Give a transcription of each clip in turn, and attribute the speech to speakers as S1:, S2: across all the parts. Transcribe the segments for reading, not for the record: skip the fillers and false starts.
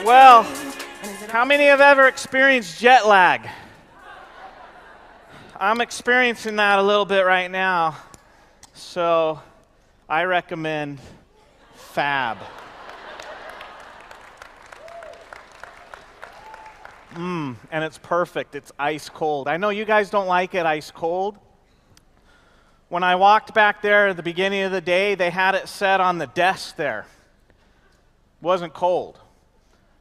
S1: Well, how many have ever experienced jet lag? I'm experiencing that a little bit right now, so I recommend Fab. And it's perfect. It's ice cold. I know you guys don't like it ice cold. When I walked back there at the beginning of the day, they had it set on the desk there. It wasn't cold.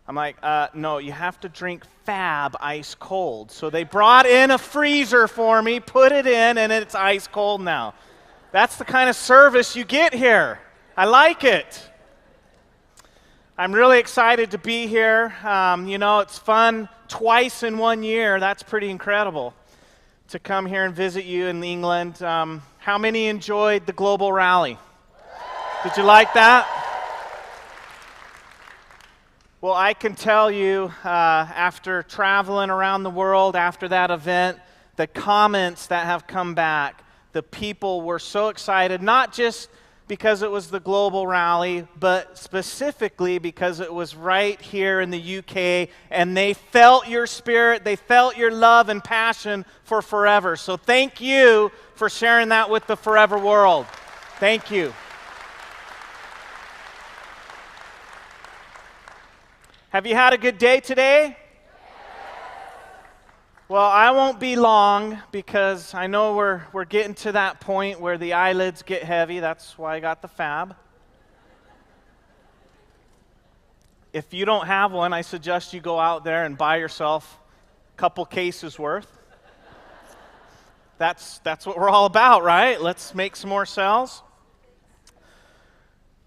S1: I'm like, no, you have to drink Fab ice cold. So they brought in a freezer for me, put it in, and it's ice cold now. That's the kind of service you get here. I like it. I'm really excited to be here. It's fun twice in 1 year. That's pretty incredible to come here and visit you in England. How many enjoyed the global rally? Did you like that? Well, I can tell you, after traveling around the world after that event, the comments that have come back, the people were so excited, not just because it was the global rally, but specifically because it was right here in the UK, and they felt your spirit, they felt your love and passion for Forever. So thank you for sharing that with the Forever world. Thank you. Have you had a good day today? Well, I won't be long because I know we're getting to that point where the eyelids get heavy. That's why I got the Fab. If you don't have one, I suggest you go out there and buy yourself a couple cases worth. That's what we're all about, right? Let's make some more sales.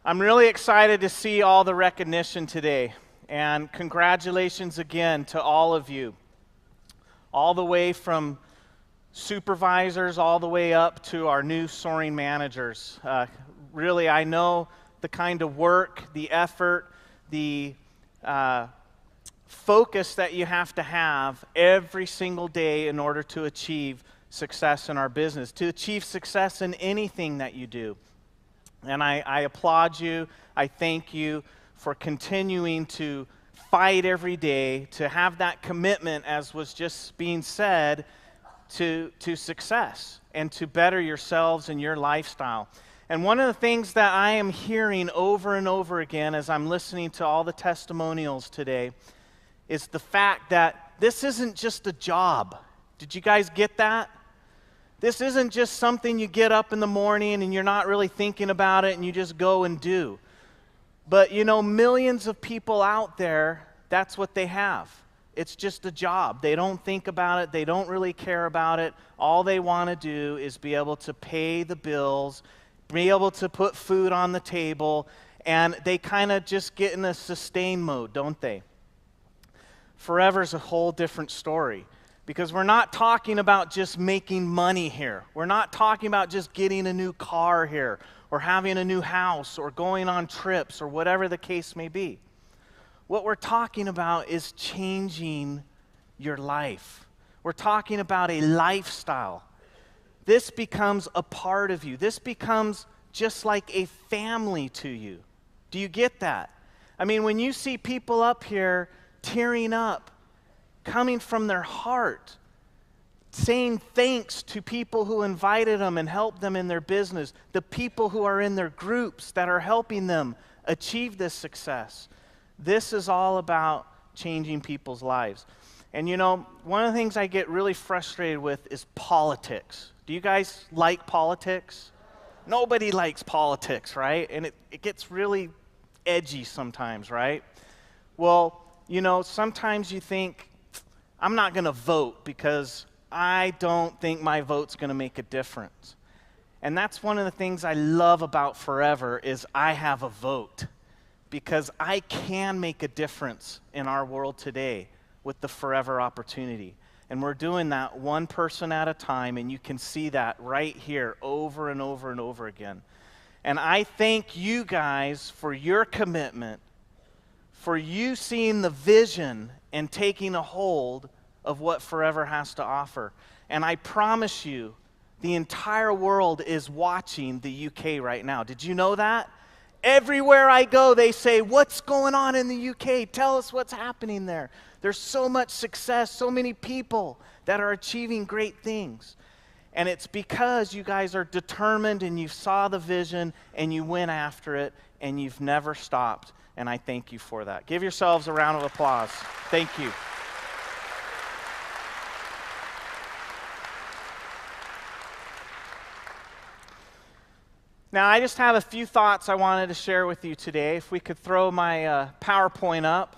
S1: I'm really excited to see all the recognition today. And congratulations again to all of you, all the way from supervisors all the way up to our new soaring managers. Really, I know the kind of work, the effort, the focus that you have to have every single day in order to achieve success in our business, to achieve success in anything that you do. And I applaud you. I thank you for continuing to fight every day, to have that commitment, as was just being said, to success and to better yourselves and your lifestyle. And one of the things that I am hearing over and over again as I'm listening to all the testimonials today is the fact that this isn't just a job. Did you guys get that? This isn't just something you get up in the morning and you're not really thinking about it and you just go and do. But, millions of people out there, that's what they have. It's just a job. They don't think about it. They don't really care about it. All they want to do is be able to pay the bills, be able to put food on the table, and they kind of just get in a sustain mode, don't they? Forever's a whole different story, because we're not talking about just making money here. We're not talking about just getting a new car here, or having a new house, or going on trips, or whatever the case may be. What we're talking about is changing your life. We're talking about a lifestyle. This becomes a part of you. This becomes just like a family to you. Do you get that? I mean, when you see people up here tearing up, coming from their heart, saying thanks to people who invited them and helped them in their business, the people who are in their groups that are helping them achieve this success. This is all about changing people's lives. And one of the things I get really frustrated with is politics. Do you guys like politics? Nobody likes politics, right? And it gets really edgy sometimes, right? Well, sometimes you think, I'm not going to vote because I don't think my vote's going to make a difference. And that's one of the things I love about Forever is I have a vote, because I can make a difference in our world today with the Forever opportunity. And we're doing that one person at a time, and you can see that right here over and over and over again. And I thank you guys for your commitment, for you seeing the vision and taking a hold of what Forever has to offer. And I promise you, the entire world is watching the UK right now. Did you know that? Everywhere I go, they say, what's going on in the UK? Tell us what's happening there. There's so much success, so many people that are achieving great things. And it's because you guys are determined and you saw the vision and you went after it and you've never stopped. And I thank you for that. Give yourselves a round of applause. Thank you. Now, I just have a few thoughts I wanted to share with you today. If we could throw my PowerPoint up.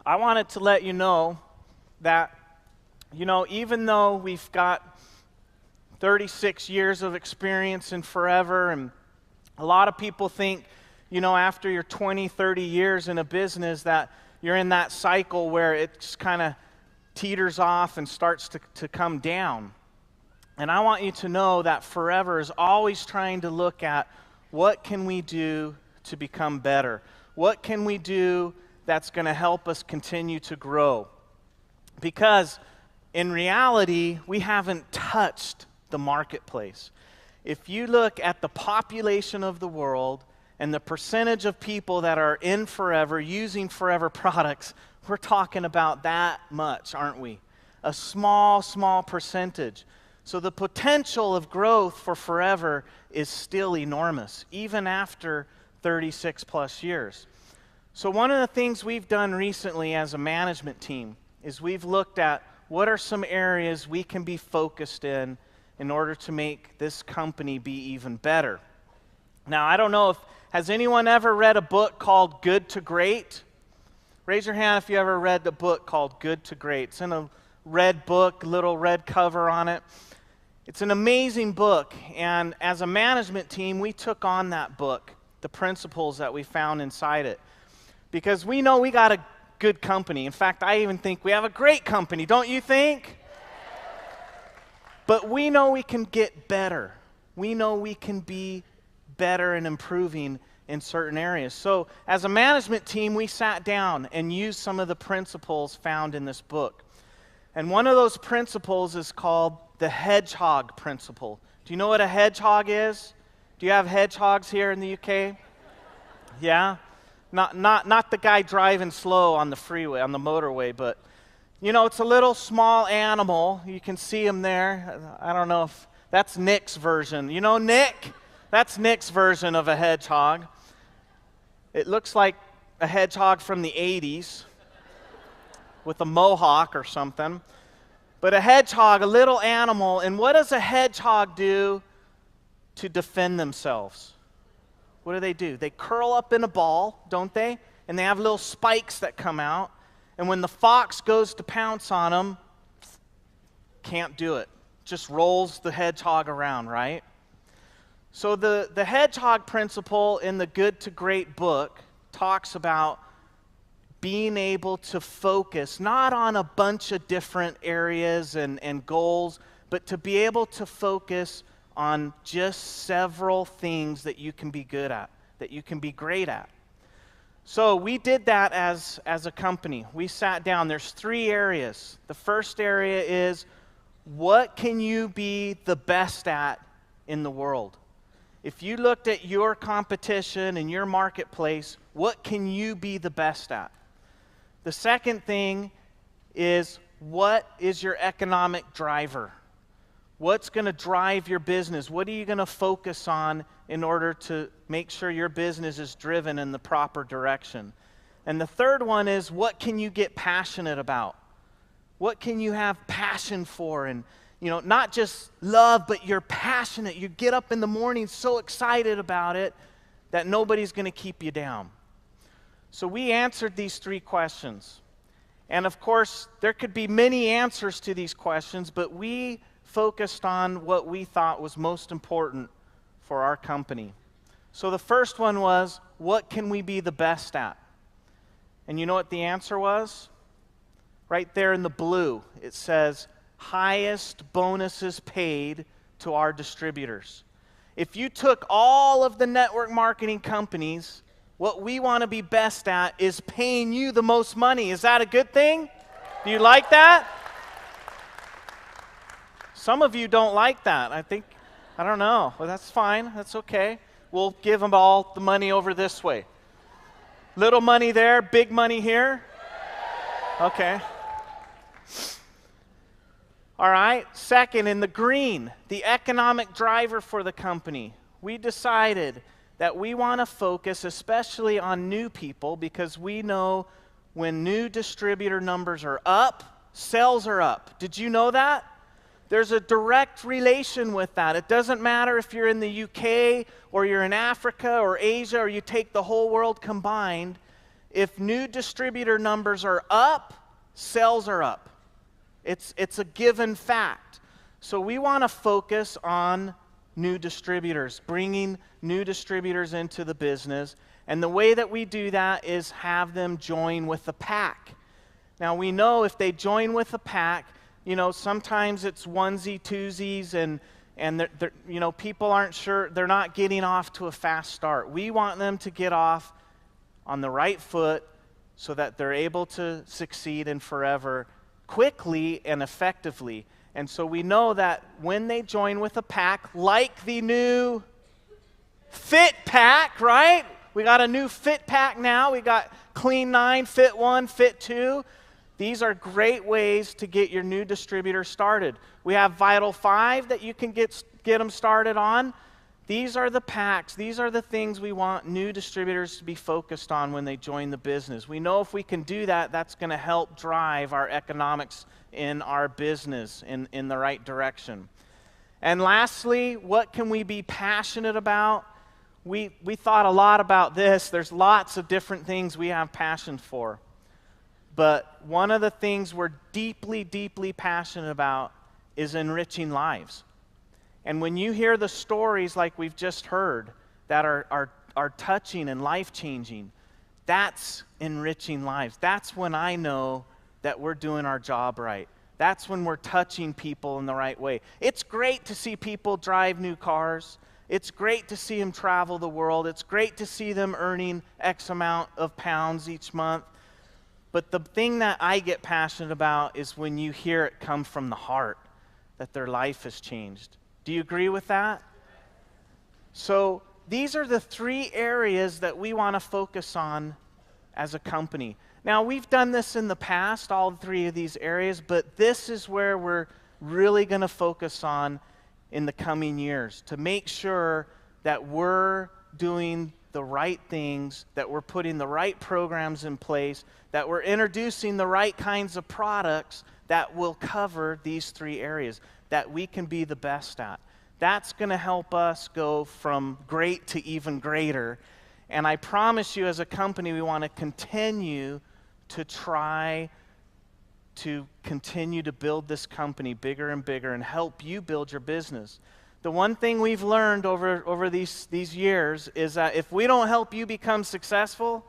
S1: I wanted to let you know that, even though we've got 36 years of experience in Forever, and a lot of people think, after your 20, 30 years in a business that you're in that cycle where it just kind of teeters off and starts to come down. And I want you to know that Forever is always trying to look at what can we do to become better? What can we do that's going to help us continue to grow? Because in reality, we haven't touched the marketplace. If you look at the population of the world and the percentage of people that are in Forever, using Forever products, we're talking about that much, aren't we? A small, small percentage. So the potential of growth for Forever is still enormous, even after 36 plus years. So one of the things we've done recently as a management team is we've looked at what are some areas we can be focused in order to make this company be even better. Now, I don't know has anyone ever read a book called Good to Great? Raise your hand if you ever read the book called Good to Great. It's in a red book, little red cover on it. It's an amazing book, and as a management team, we took on that book, the principles that we found inside it, because we know we got a good company. In fact, I even think we have a great company, don't you think? But we know we can get better. We know we can be better and improving in certain areas. So as a management team, we sat down and used some of the principles found in this book. And one of those principles is called the hedgehog principle. Do you know what a hedgehog is? Do you have hedgehogs here in the UK? Yeah? Not the guy driving slow on the freeway, on the motorway, but it's a little small animal. You can see him there. I don't know if that's Nick's version. You know Nick? That's Nick's version of a hedgehog. It looks like a hedgehog from the 80s with a mohawk or something. But a hedgehog, a little animal, and what does a hedgehog do to defend themselves? What do? They curl up in a ball, don't they? And they have little spikes that come out. And when the fox goes to pounce on them, can't do it. Just rolls the hedgehog around, right? So the hedgehog principle in the Good to Great book talks about being able to focus not on a bunch of different areas and goals, but to be able to focus on just several things that you can be good at, that you can be great at. So we did that as a company. We sat down. There's 3 areas. The first area is, what can you be the best at in the world? If you looked at your competition and your marketplace, what can you be the best at? The second thing is, what is your economic driver? What's going to drive your business? What are you going to focus on in order to make sure your business is driven in the proper direction? And the third one is, what can you get passionate about? What can you have passion for? And, not just love, but you're passionate. You get up in the morning so excited about it that nobody's going to keep you down. So we answered these 3 questions. And of course, there could be many answers to these questions, but we focused on what we thought was most important for our company. So the first one was, what can we be the best at? And you know what the answer was? Right there in the blue, it says, highest bonuses paid to our distributors. If you took all of the network marketing companies, what we want to be best at is paying you the most money. Is that a good thing? Do you like that? Some of you don't like that. I think I don't know. Well, that's fine. That's okay. We'll give them all the money over this way. Little money there, big money here. Okay. All right. Second, in the green, the economic driver for the company. We decided that we want to focus especially on new people because we know when new distributor numbers are up, sales are up. Did you know that? There's a direct relation with that. It doesn't matter if you're in the UK or you're in Africa or Asia or you take the whole world combined. If new distributor numbers are up, sales are up. It's a given fact. So we want to focus on new distributors, bringing new distributors into the business. And the way that we do that is have them join with the pack. Now we know if they join with the pack, you know, sometimes it's onesie, twosies, and you know, people aren't sure, they're not getting off to a fast start. We want them to get off on the right foot so that they're able to succeed in Forever quickly and effectively. And so we know that when they join with a pack, like the new Fit Pack, right? We got a new Fit Pack now. We got Clean 9, Fit 1, Fit 2. These are great ways to get your new distributor started. We have Vital 5 that you can get them started on. These are the packs. These are the things we want new distributors to be focused on when they join the business. We know if we can do that, that's going to help drive our economics in our business in the right direction. And lastly, what can we be passionate about? We thought a lot about this. There's lots of different things we have passion for. But one of the things we're deeply, deeply passionate about is enriching lives. And when you hear the stories like we've just heard that are touching and life-changing, that's enriching lives. That's when I know that we're doing our job right. That's when we're touching people in the right way. It's great to see people drive new cars. It's great to see them travel the world. It's great to see them earning X amount of pounds each month. But the thing that I get passionate about is when you hear it come from the heart, that their life has changed. Do you agree with that? So these are the three areas that we want to focus on as a company. Now, we've done this in the past, all three of these areas, but this is where we're really going to focus on in the coming years to make sure that we're doing the right things, that we're putting the right programs in place, that we're introducing the right kinds of products that will cover these three areas that we can be the best at. That's going to help us go from great to even greater. And I promise you, as a company, we want to continue to try to continue to build this company bigger and bigger and help you build your business. The one thing we've learned over these years is that if we don't help you become successful,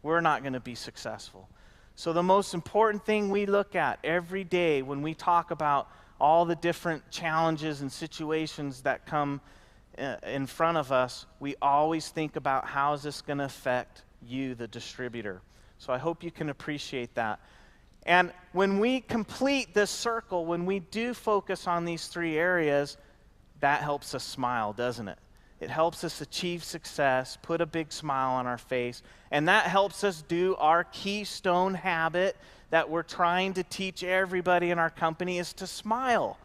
S1: we're not going to be successful. So the most important thing we look at every day when we talk about all the different challenges and situations that come in front of us, we always think about how is this going to affect you, the distributor. So I hope you can appreciate that. And when we complete this circle, when we do focus on these three areas, that helps us smile, doesn't it? It helps us achieve success, put a big smile on our face, and that helps us do our keystone habit that we're trying to teach everybody in our company is to smile,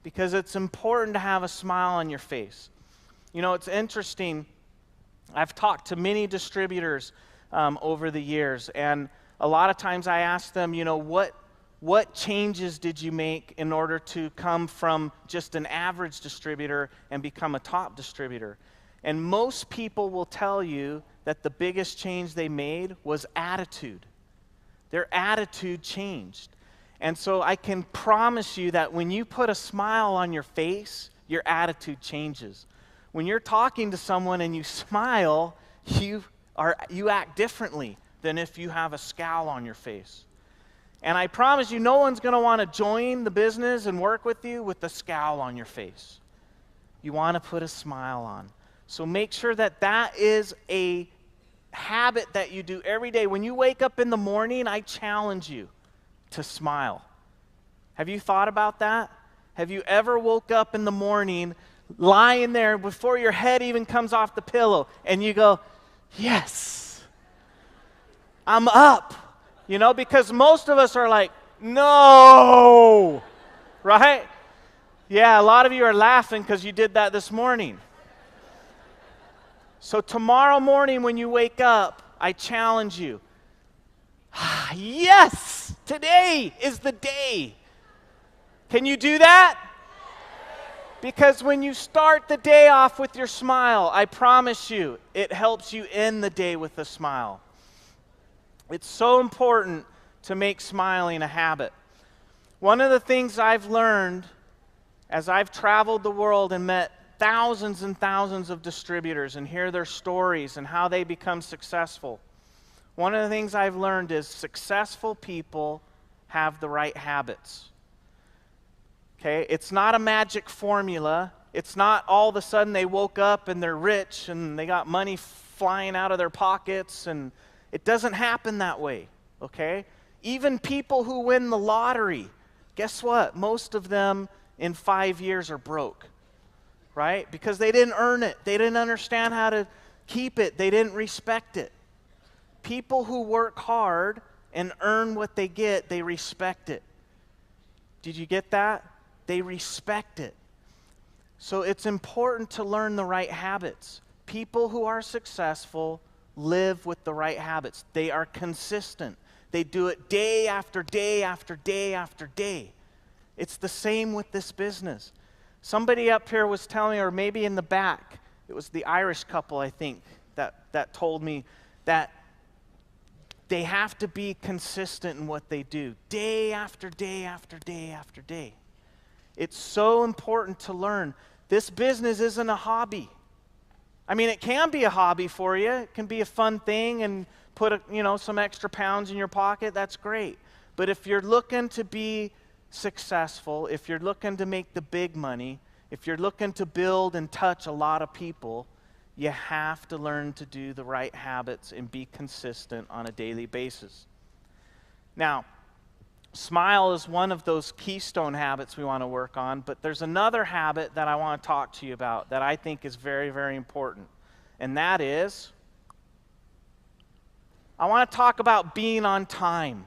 S1: because it's important to have a smile on your face. You know, it's interesting. I've talked to many distributors over the years, and a lot of times I ask them, you know, what changes did you make in order to come from just an average distributor and become a top distributor? And most people will tell you that the biggest change they made was attitude. Their attitude changed. And so I can promise you that when you put a smile on your face, your attitude changes. When you're talking to someone and you smile, you act differently than if you have a scowl on your face. And I promise you, no one's going to want to join the business and work with you with a scowl on your face. You want to put a smile on. So make sure that that is a habit that you do every day. When you wake up in the morning, I challenge you to smile. Have you thought about that? Have you ever woke up in the morning lying there before your head even comes off the pillow, and you go, yes, I'm up. You know, because most of us are like, no, right? Yeah, a lot of you are laughing because you did that this morning. So tomorrow morning when you wake up, I challenge you. Yes, today is the day. Can you do that? Because when you start the day off with your smile, I promise you, it helps you end the day with a smile. It's so important to make smiling a habit. One of the things I've learned as I've traveled the world and met thousands and thousands of distributors and hear their stories and how they become successful, one of the things I've learned is successful people have the right habits. Okay? It's not a magic formula. It's not all of a sudden they woke up and they're rich and they got money flying out of their pockets, and it doesn't happen that way. Okay? Even people who win the lottery, guess what? Most of them in 5 years are broke, right? Because they didn't earn it. They didn't understand how to keep it. They didn't respect it. People who work hard and earn what they get, they respect it. Did you get that? They respect it. So it's important to learn the right habits. People who are successful live with the right habits. They are consistent. They do it day after day after day after day. It's the same with this business. Somebody up here was telling me, or maybe in the back, it was the Irish couple, I think, that told me that they have to be consistent in what they do, day after day after day after day. It's so important to learn. This business isn't a hobby. I mean, it can be a hobby for you. It can be a fun thing and put some extra pounds in your pocket. That's great. But if you're looking to be successful, if you're looking to make the big money, if you're looking to build and touch a lot of people, you have to learn to do the right habits and be consistent on a daily basis. Now, smile is one of those keystone habits we want to work on, but there's another habit that I want to talk to you about that I think is very, very important, and that is, I want to talk about being on time.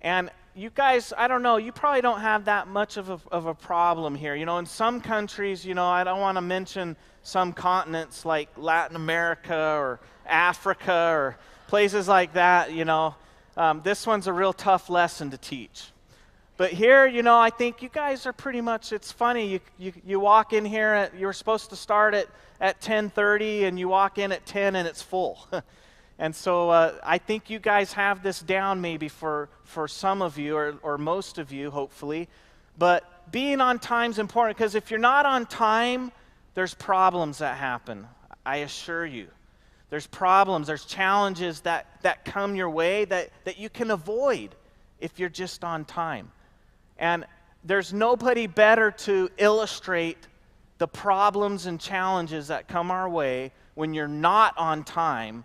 S1: And you guys, I don't know, you probably don't have that much of a problem here. You know, in some countries, I don't want to mention some continents like Latin America or Africa or places like that, this one's a real tough lesson to teach. But here, I think you guys are pretty much, it's funny, you walk in here, you're supposed to start at 10:30 and you walk in at 10 and it's full. And so I think you guys have this down maybe for some of you or most of you, hopefully. But being on time is important, because if you're not on time, there's problems that happen, I assure you. There's problems, there's challenges that come your way that you can avoid if you're just on time. And there's nobody better to illustrate the problems and challenges that come our way when you're not on time.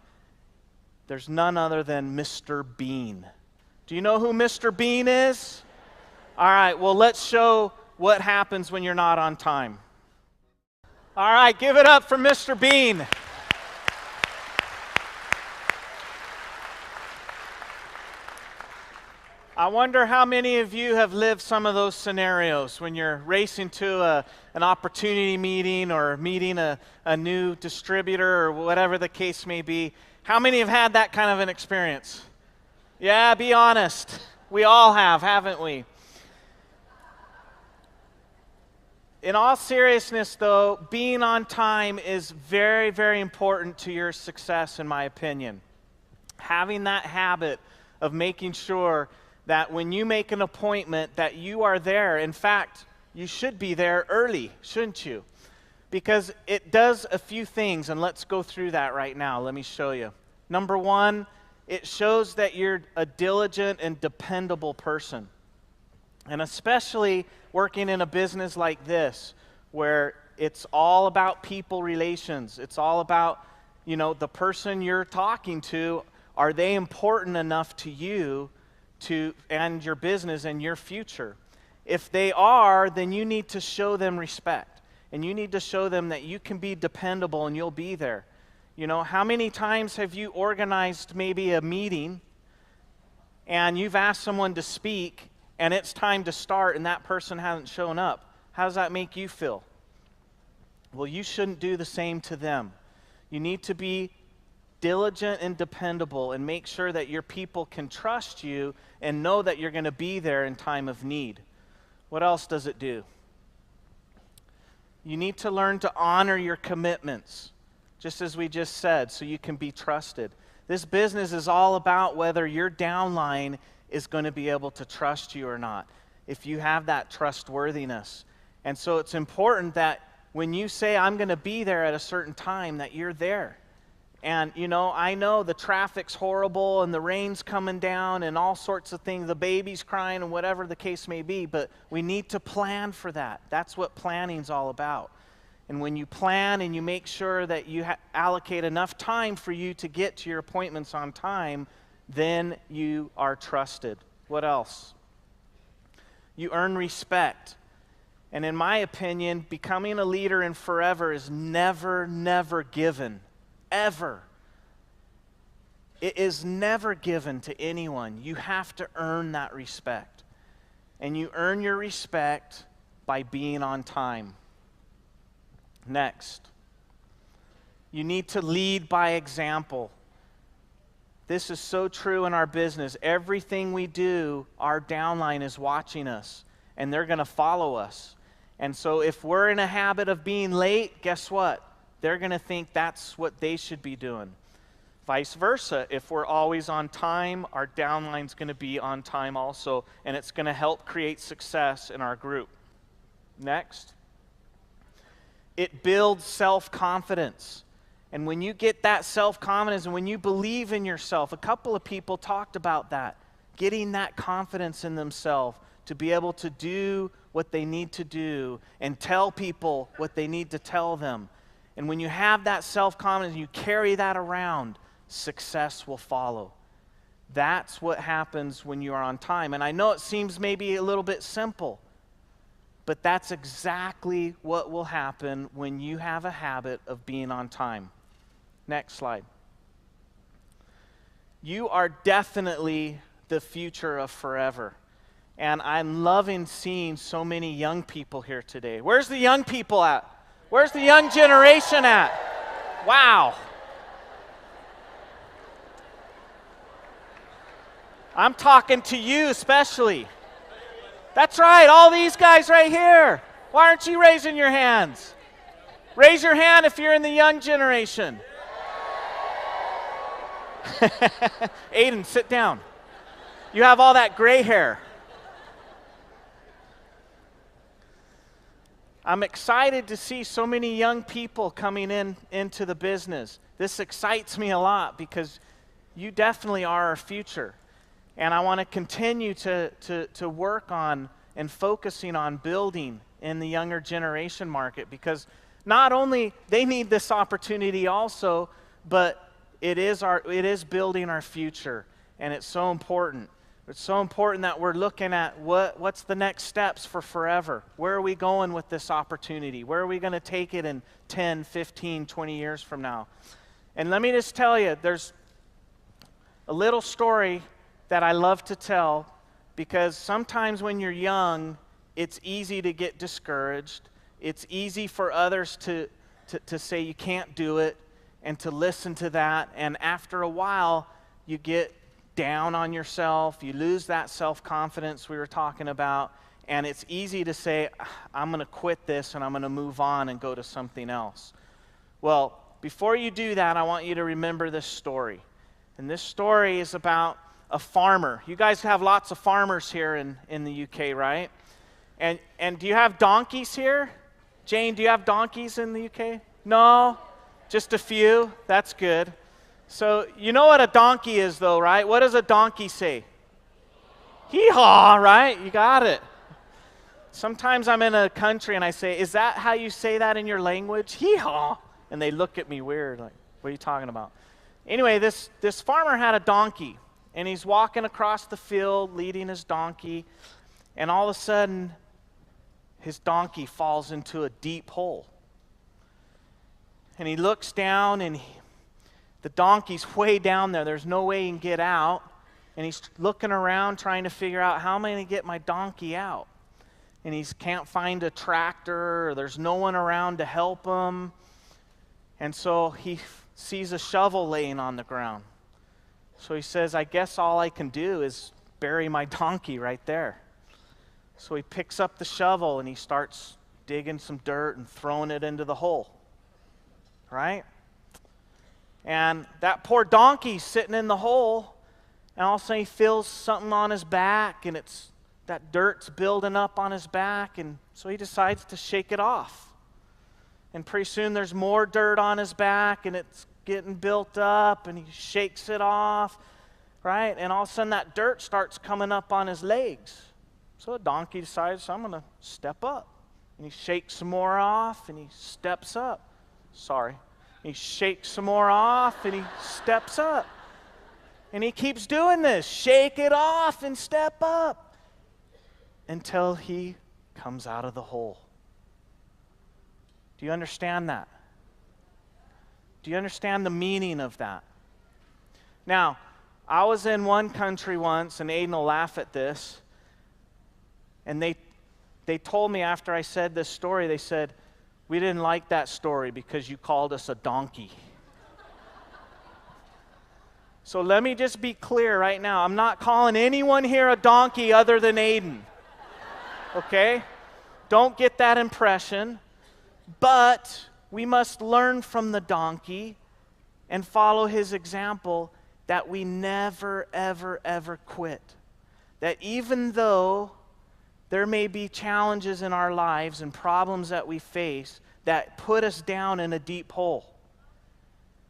S1: There's none other than Mr. Bean. Do you know who Mr. Bean is? All right, well, let's show what happens when you're not on time. All right, give it up for Mr. Bean. I wonder how many of you have lived some of those scenarios when you're racing to an opportunity meeting or meeting a new distributor or whatever the case may be. How many have had that kind of an experience? Yeah, be honest. We all have, haven't we? In all seriousness, though, being on time is very, very important to your success, in my opinion. Having that habit of making sure that when you make an appointment that you are there. In fact, you should be there early, shouldn't you? Because it does a few things, and let's go through that right now. Let me show you. Number one, it shows that you're a diligent and dependable person. And especially working in a business like this, where it's all about people relations. It's all about, the person you're talking to. Are they important enough to you and your business and your future? If they are, then you need to show them respect. And you need to show them that you can be dependable and you'll be there. You know, how many times have you organized maybe a meeting and you've asked someone to speak and it's time to start and that person hasn't shown up? How does that make you feel? Well, you shouldn't do the same to them. You need to be diligent and dependable and make sure that your people can trust you and know that you're going to be there in time of need. What else does it do? You need to learn to honor your commitments, just as we just said, so you can be trusted. This business is all about whether your downline is going to be able to trust you or not, if you have that trustworthiness. And so it's important that when you say, I'm going to be there at a certain time, that you're there. And, you know, I know the traffic's horrible and the rain's coming down and all sorts of things, the baby's crying and whatever the case may be, but we need to plan for that. That's what planning's all about. And when you plan and you make sure that you allocate enough time for you to get to your appointments on time, then you are trusted. What else? You earn respect. And in my opinion, becoming a leader in Forever is never given. Ever. It is never given to anyone. You have to earn that respect. And you earn your respect by being on time. Next, you need to lead by example. This is so true in our business. Everything we do, our downline is watching us, and they're going to follow us. And so if we're in a habit of being late, guess what? They're going to think that's what they should be doing. Vice versa, if we're always on time, our downline's going to be on time also, and it's going to help create success in our group. Next. It builds self-confidence. And when you get that self-confidence and when you believe in yourself, a couple of people talked about that, getting that confidence in themselves to be able to do what they need to do and tell people what they need to tell them. And when you have that self-confidence, you carry that around, success will follow. That's what happens when you are on time. And I know it seems maybe a little bit simple, but that's exactly what will happen when you have a habit of being on time. Next slide. You are definitely the future of Forever. And I'm loving seeing so many young people here today. Where's the young people at? Where's the young generation at? Wow. I'm talking to you especially. That's right, all these guys right here. Why aren't you raising your hands? Raise your hand if you're in the young generation. Aiden, sit down. You have all that gray hair. I'm excited to see so many young people coming into the business. This excites me a lot because you definitely are our future. And I want to continue to work on and focusing on building in the younger generation market, because not only they need this opportunity also, but it is building our future, and it's so important. It's so important that we're looking at what's the next steps for Forever. Where are we going with this opportunity? Where are we going to take it in 10, 15, 20 years from now? And let me just tell you, there's a little story that I love to tell, because sometimes when you're young, it's easy to get discouraged. It's easy for others to say you can't do it and to listen to that. And after a while, you get down on yourself. You lose that self-confidence we were talking about. And it's easy to say, I'm going to quit this and I'm going to move on and go to something else. Well, before you do that, I want you to remember this story. And this story is about a farmer. You guys have lots of farmers here in the UK, right? And do you have donkeys here? Jane, do you have donkeys in the UK? No? Just a few? That's good. So you know what a donkey is though, right? What does a donkey say? Hee-haw, right? You got it. Sometimes I'm in a country and I say, is that how you say that in your language? Hee-haw. And they look at me weird, like, what are you talking about? Anyway, this farmer had a donkey. And he's walking across the field, leading his donkey, and all of a sudden, his donkey falls into a deep hole. And he looks down, and the donkey's way down there. There's no way he can get out. And he's looking around trying to figure out, how am I going to get my donkey out? And he can't find a tractor, or there's no one around to help him. And so he sees a shovel laying on the ground. So he says, I guess all I can do is bury my donkey right there. So he picks up the shovel and he starts digging some dirt and throwing it into the hole. Right? And that poor donkey's sitting in the hole, and all of a sudden he feels something on his back, and that dirt's building up on his back, and so he decides to shake it off. And pretty soon there's more dirt on his back, and it's getting built up, and he shakes it off, right? And all of a sudden that dirt starts coming up on his legs. So the donkey decides, I'm going to step up. And he shakes some more off, and he steps up. He shakes some more off, and he steps up. And he keeps doing this. Shake it off and step up. Until he comes out of the hole. Do you understand that? Do you understand the meaning of that? Now, I was in one country once, and Aiden will laugh at this. And they told me after I said this story, they said, we didn't like that story because you called us a donkey. So let me just be clear right now. I'm not calling anyone here a donkey other than Aiden. Okay? Don't get that impression. But we must learn from the donkey and follow his example that we never, ever, ever quit. That even though there may be challenges in our lives and problems that we face that put us down in a deep hole.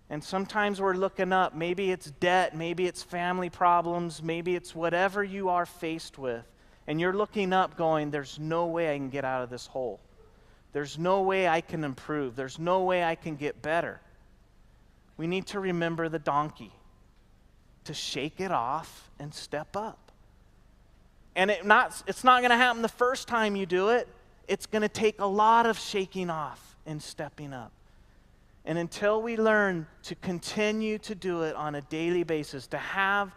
S1: And sometimes we're looking up. Maybe it's debt, maybe it's family problems, maybe it's whatever you are faced with. And you're looking up going, there's no way I can get out of this hole. There's no way I can improve. There's no way I can get better. We need to remember the donkey, to shake it off and step up. And it's not going to happen the first time you do it. It's going to take a lot of shaking off and stepping up. And until we learn to continue to do it on a daily basis, to have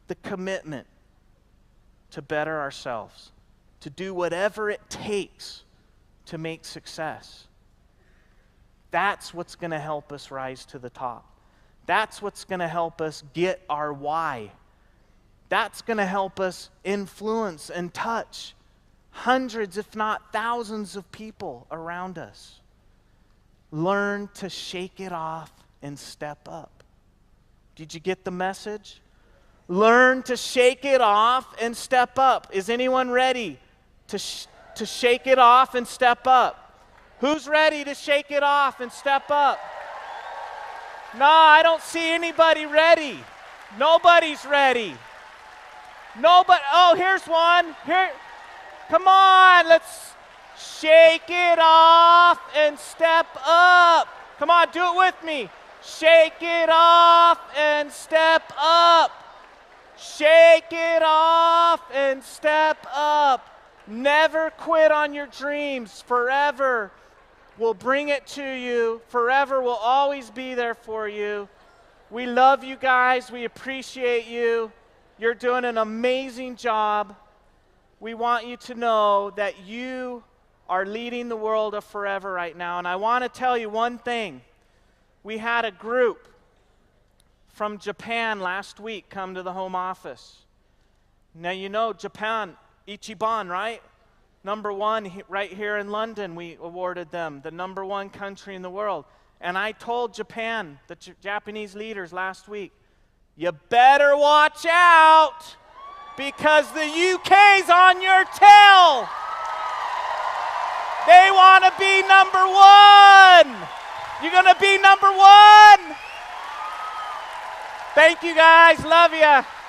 S1: the commitment to better ourselves, to do whatever it takes to make success. That's what's going to help us rise to the top. That's what's going to help us get our why. That's going to help us influence and touch hundreds, if not thousands of people around us. Learn to shake it off and step up. Did you get the message? Learn to shake it off and step up. Is anyone ready to shake it off and step up? Who's ready to shake it off and step up? No, I don't see anybody ready. Nobody's ready. Nobody. Oh, here's one. Here. Come on, let's shake it off and step up. Come on, do it with me. Shake it off and step up. Shake it off and step up. Never quit on your dreams. Forever will bring it to you. Forever will always be there for you. We love you guys. We appreciate you. You're doing an amazing job. We want you to know that you are leading the world of Forever right now. And I want to tell you one thing. We had a group from Japan last week come to the home office. Now you know Japan, Ichiban, right? Number one right here in London, we awarded them the #1 country in the world. And I told Japan, the Japanese leaders last week, you better watch out because the UK's on your tail. They want to be #1. You're going to be #1. Thank you guys. Love you.